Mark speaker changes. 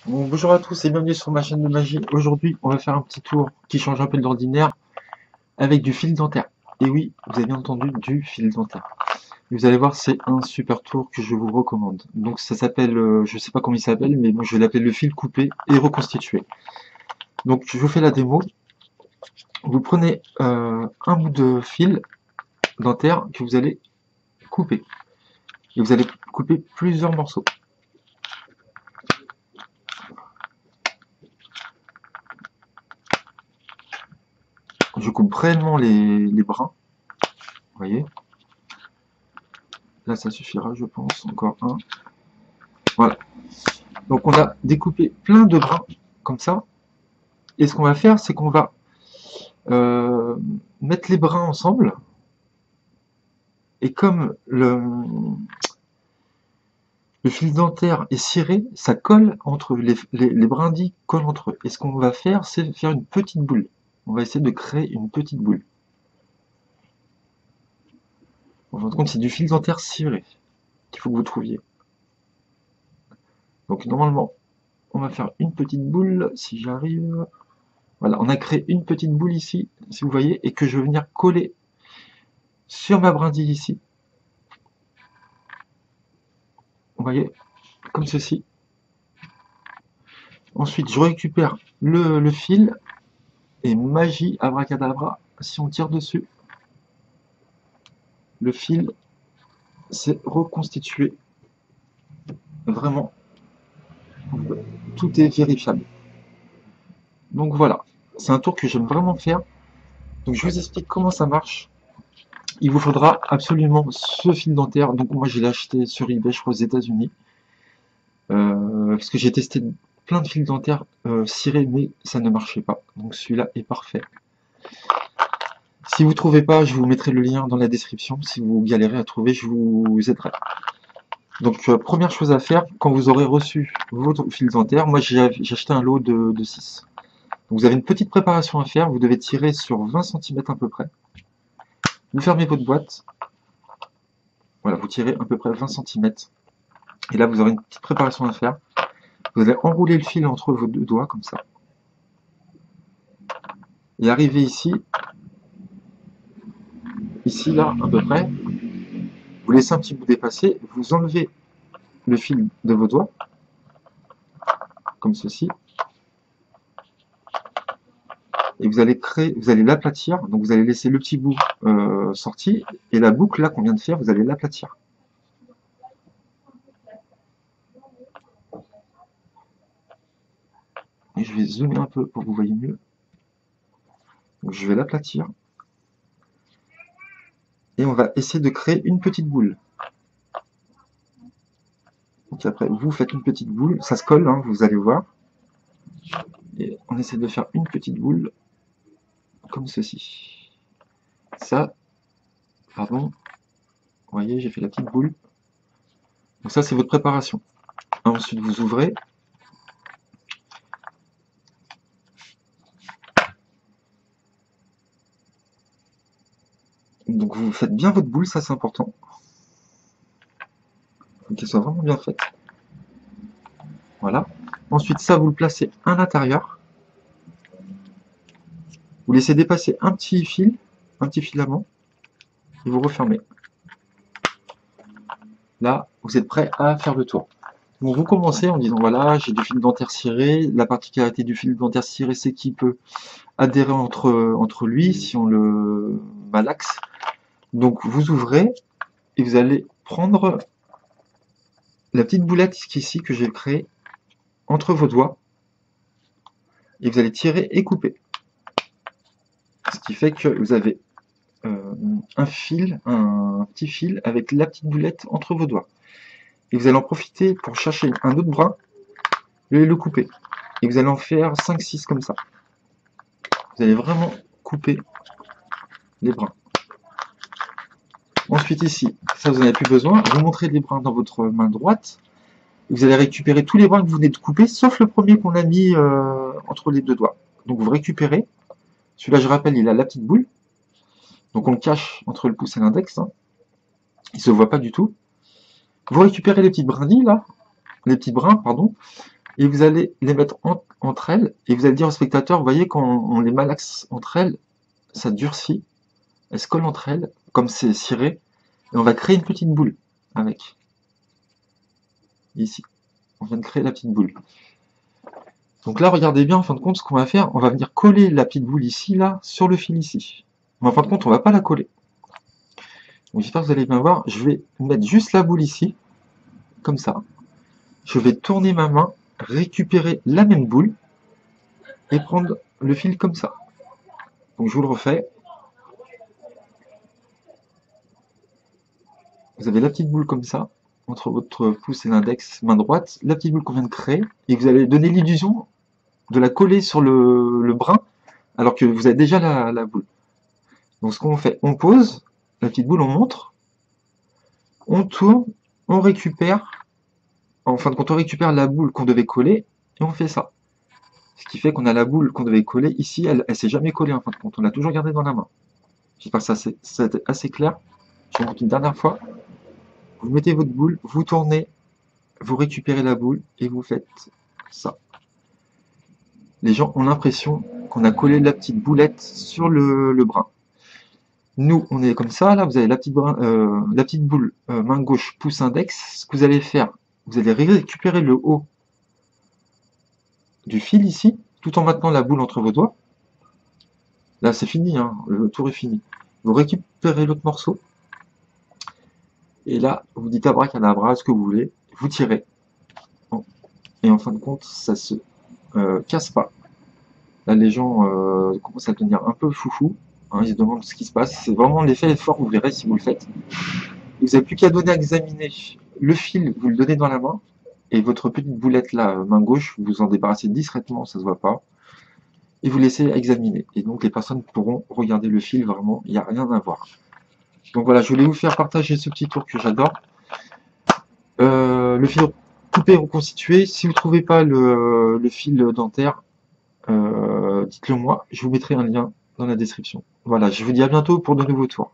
Speaker 1: Bon, bonjour à tous et bienvenue sur ma chaîne de magie. Aujourd'hui, on va faire un petit tour qui change un peu de l'ordinaire avec du fil dentaire. Et oui, vous avez bien entendu, du fil dentaire. Et vous allez voir, c'est un super tour que je vous recommande. Donc ça s'appelle, je sais pas comment il s'appelle, mais bon, je vais l'appeler le fil coupé et reconstitué. Donc je vous fais la démo. Vous prenez un bout de fil dentaire que vous allez couper. Et vous allez couper plusieurs morceaux. Je coupe réellement les brins, vous voyez. Là, ça suffira, je pense. Encore un. Voilà. Donc, on a découpé plein de brins comme ça. Et ce qu'on va faire, c'est qu'on va euh, mettre les brins ensemble. Et comme le fil dentaire est ciré, ça colle entre les brindilles collent entre eux. Et ce qu'on va faire, c'est faire une petite boule. On va essayer de créer une petite boule. En fin de compte, c'est du fil dentaire ciré qu'il faut que vous trouviez. Donc, normalement, on va faire une petite boule, si j'arrive. Voilà, on a créé une petite boule ici, si vous voyez, et que je vais venir coller sur ma brindille ici. Vous voyez, comme ceci. Ensuite, je récupère le fil, et magie, abracadabra, si on tire dessus, le fil s'est reconstitué. Vraiment, tout est vérifiable. Donc voilà, c'est un tour que j'aime vraiment faire. Donc je vous explique comment ça marche. Il vous faudra absolument ce fil dentaire. Donc moi je l'ai acheté sur eBay, je crois aux États-Unis. Parce que j'ai testé plein de fils dentaires cirés, mais ça ne marchait pas. Donc celui-là est parfait. Si vous ne trouvez pas, je vous mettrai le lien dans la description. Si vous galérez à trouver, je vous aiderai. Donc première chose à faire, quand vous aurez reçu votre fil dentaire, moi j'ai acheté un lot de 6. Donc, vous avez une petite préparation à faire, vous devez tirer sur 20 cm à peu près. Vous fermez votre boîte. Voilà, vous tirez à peu près 20 cm. Et là, vous aurez une petite préparation à faire. Vous allez enrouler le fil entre vos deux doigts, comme ça. Et arriver ici, là, à peu près, vous laissez un petit bout dépasser, vous enlevez le fil de vos doigts, comme ceci, et vous allez l'aplatir, donc vous allez laisser le petit bout sorti, et la boucle là qu'on vient de faire, vous allez l'aplatir. Et je vais zoomer un peu pour que vous voyez mieux. Donc je vais l'aplatir. Et on va essayer de créer une petite boule. Donc après, vous faites une petite boule, ça se colle, hein, vous allez voir. Et on essaie de faire une petite boule, comme ceci. Ça, pardon, vous voyez, j'ai fait la petite boule. Donc ça, c'est votre préparation. Ensuite, vous ouvrez. Donc vous faites bien votre boule, ça c'est important. Il faut qu'elle soit vraiment bien faite. Voilà. Ensuite, ça, vous le placez à l'intérieur. Vous laissez dépasser un petit filament, et vous refermez. Là, vous êtes prêt à faire le tour. Donc vous commencez en disant voilà, j'ai du fil dentaire ciré. La particularité du fil dentaire ciré, c'est qu'il peut adhérer entre lui si on le malaxe. Donc vous ouvrez et vous allez prendre la petite boulette qui est ici que j'ai créée entre vos doigts et vous allez tirer et couper. Ce qui fait que vous avez un petit fil avec la petite boulette entre vos doigts. Et vous allez en profiter pour chercher un autre brin et le couper. Et vous allez en faire 5-6 comme ça. Vous allez vraiment couper les brins. Ensuite ici, ça vous n'en avez plus besoin. Vous montrez des brins dans votre main droite. Vous allez récupérer tous les brins que vous venez de couper, sauf le premier qu'on a mis entre les deux doigts. Donc vous récupérez. Celui-là, je rappelle, il a la petite boule. Donc on le cache entre le pouce et l'index. Hein. Il ne se voit pas du tout. Vous récupérez les petites brindilles là, les petits brins, pardon. et vous allez les mettre entre elles, et vous allez dire au spectateur, vous voyez, quand on les malaxe entre elles, ça durcit, elles se collent entre elles, comme c'est ciré, et on va créer une petite boule avec. Ici, on vient de créer la petite boule. Donc là, regardez bien, en fin de compte, ce qu'on va faire, on va venir coller la petite boule ici, là, sur le fil ici. Mais en fin de compte, on va pas la coller. Donc j'espère que vous allez bien voir, je vais mettre juste la boule ici, comme ça. Je vais tourner ma main, récupérer la même boule, et prendre le fil comme ça. Donc je vous le refais. Vous avez la petite boule comme ça, entre votre pouce et l'index, main droite, la petite boule qu'on vient de créer, et vous allez donner l'illusion de la coller sur le brin, alors que vous avez déjà la boule. Donc ce qu'on fait, on pose, la petite boule, on montre, on tourne, on récupère, en fin de compte, on récupère la boule qu'on devait coller, et on fait ça. Ce qui fait qu'on a la boule qu'on devait coller ici, elle s'est jamais collée en fin de compte, on l'a toujours gardée dans la main. J'espère que ça c'est assez clair. Je vous montre une dernière fois. Vous mettez votre boule, vous tournez, vous récupérez la boule et vous faites ça. Les gens ont l'impression qu'on a collé la petite boulette sur le brin. Nous, on est comme ça, là, vous avez la petite boule main gauche, pouce index. Ce que vous allez faire, vous allez récupérer le haut du fil ici, tout en maintenant la boule entre vos doigts. Là, c'est fini, hein, le tour est fini. Vous récupérez l'autre morceau. Et là, vous dites abracadabra, ce que vous voulez, vous tirez. Et en fin de compte, ça se casse pas. Là, les gens commencent à devenir un peu foufou. Hein, ils se demandent ce qui se passe. C'est vraiment l'effet fort, vous verrez si vous le faites. Vous n'avez plus qu'à donner à examiner le fil, vous le donnez dans la main. Et votre petite boulette là, main gauche, vous en débarrassez discrètement, ça se voit pas. Et vous laissez examiner. Et donc les personnes pourront regarder le fil, vraiment, il n'y a rien à voir. Donc voilà, je voulais vous faire partager ce petit tour que j'adore. Le fil coupé reconstitué. Si vous ne trouvez pas le fil dentaire, dites-le moi. Je vous mettrai un lien dans la description. Voilà, je vous dis à bientôt pour de nouveaux tours.